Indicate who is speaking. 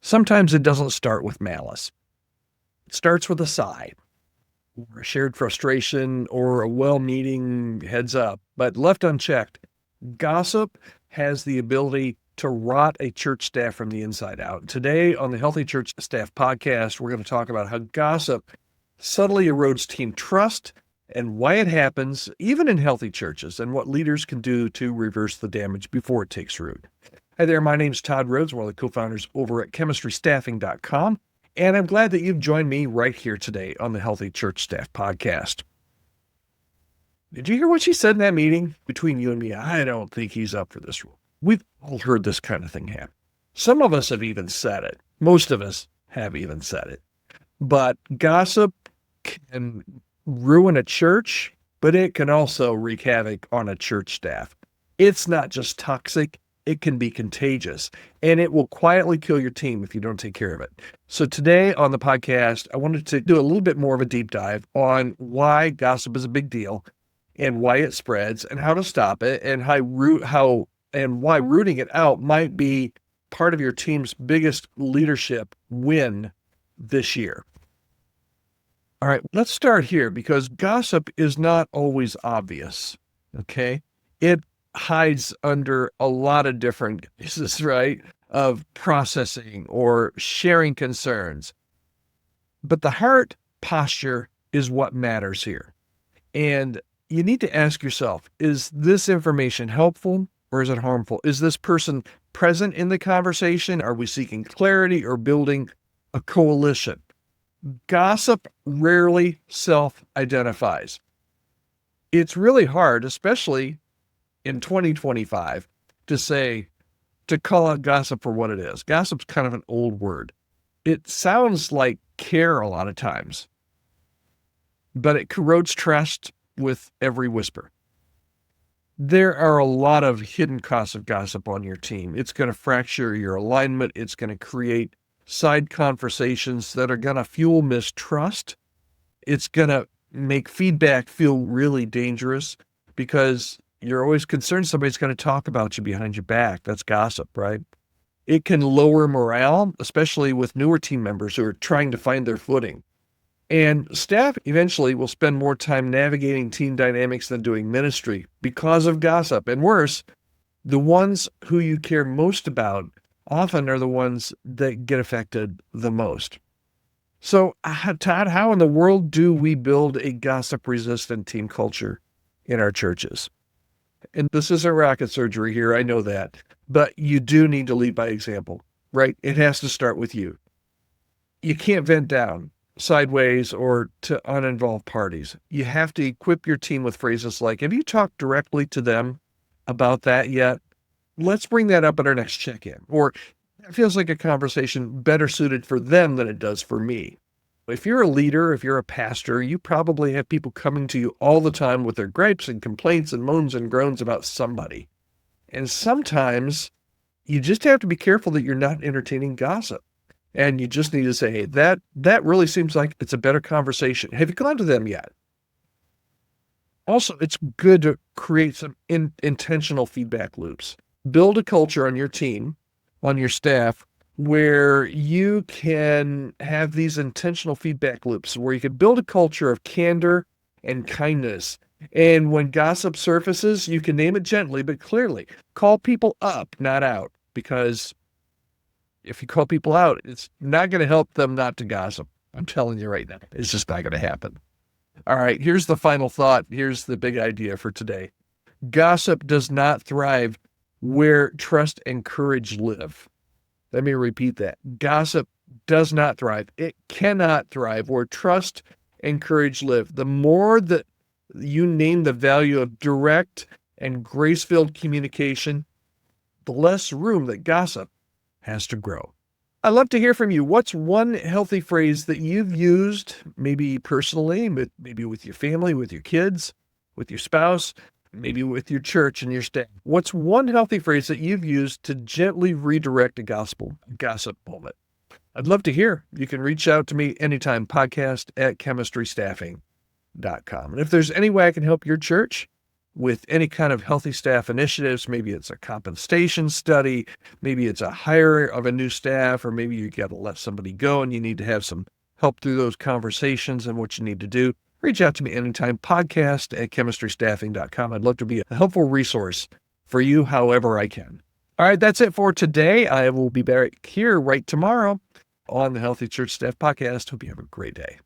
Speaker 1: Sometimes it doesn't start with malice. It starts with a sigh, or a shared frustration, or a well-meaning heads up. But left unchecked, gossip has the ability to rot a church staff from the inside out. Today on the Healthy Church Staff podcast, we're going to talk about how gossip subtly erodes team trust and why it happens, even in healthy churches, and what leaders can do to reverse the damage before it takes root. Hi there, my name's Todd Rhoades, one of the co-founders over at chemistrystaffing.com, and I'm glad that you've joined me right here today on the Healthy Church Staff podcast. Did you hear what she said in that meeting? Between you and me, I don't think he's up for this role. We've all heard this kind of thing happen. Some of us have even said it. Most of us have even said it. But gossip can ruin a church, but it can also wreak havoc on a church staff. It's not just toxic, it can be contagious, and it will quietly kill your team if you don't take care of it. So today on the podcast, I wanted to do a little bit more of a deep dive on why gossip is a big deal and why it spreads and how to stop it and why rooting it out might be part of your team's biggest leadership win this year. All right, let's start here because gossip is not always obvious, okay? It hides under a lot of different pieces, right, of processing or sharing concerns. But the heart posture is what matters here. And you need to ask yourself, is this information helpful or is it harmful? Is this person present in the conversation? Are we seeking clarity or building a coalition? Gossip rarely self-identifies. It's really hard, especially in 2025, to call out gossip for what it is. Gossip's kind of an old word. It sounds like care a lot of times, but it corrodes trust with every whisper. There are a lot of hidden costs of gossip on your team. It's going to fracture your alignment. It's going to create side conversations that are going to fuel mistrust. It's going to make feedback feel really dangerous because you're always concerned somebody's going to talk about you behind your back. That's gossip, right? It can lower morale, especially with newer team members who are trying to find their footing. And staff eventually will spend more time navigating team dynamics than doing ministry because of gossip. And worse, the ones who you care most about often are the ones that get affected the most. So, Todd, how in the world do we build a gossip-resistant team culture in our churches? And this isn't rocket surgery here, I know that. But you do need to lead by example, right? It has to start with you. You can't vent down, sideways, or to uninvolved parties. You have to equip your team with phrases like, have you talked directly to them about that yet? Let's bring that up at our next check-in. Or it feels like a conversation better suited for them than it does for me. If you're a leader, if you're a pastor, you probably have people coming to you all the time with their gripes and complaints and moans and groans about somebody. And sometimes you just have to be careful that you're not entertaining gossip. And you just need to say, hey, that really seems like it's a better conversation. Have you gone to them yet? Also, it's good to create some intentional feedback loops. Build a culture on your team, on your staff, where you can have these intentional feedback loops, where you can build a culture of candor and kindness. And when gossip surfaces, you can name it gently but clearly. Call people up, not out, because if you call people out, it's not going to help them not to gossip. I'm telling you right now, it's just not going to happen. All right, here's the final thought. Here's the big idea for today. Gossip does not thrive where trust and courage live. Let me repeat that. Gossip does not thrive. It cannot thrive where trust and courage live. The more that you name the value of direct and grace-filled communication, the less room that gossip has to grow. I'd love to hear from you. What's one healthy phrase that you've used, maybe personally, but maybe with your family, with your kids, with your spouse, maybe with your church and your staff? What's one healthy phrase that you've used to gently redirect a gossip moment? I'd love to hear. You can reach out to me anytime, podcast@chemistrystaffing.com. And if there's any way I can help your church with any kind of healthy staff initiatives. Maybe it's a compensation study, maybe it's a hire of a new staff, or maybe you got to let somebody go and you need to have some help through those conversations and what you need to do, reach out to me anytime. podcast@chemistrystaffing.com. I'd love to be a helpful resource for you however I can. All right, that's it for today. I will be back here right tomorrow on the Healthy Church Staff Podcast. Hope you have a great day.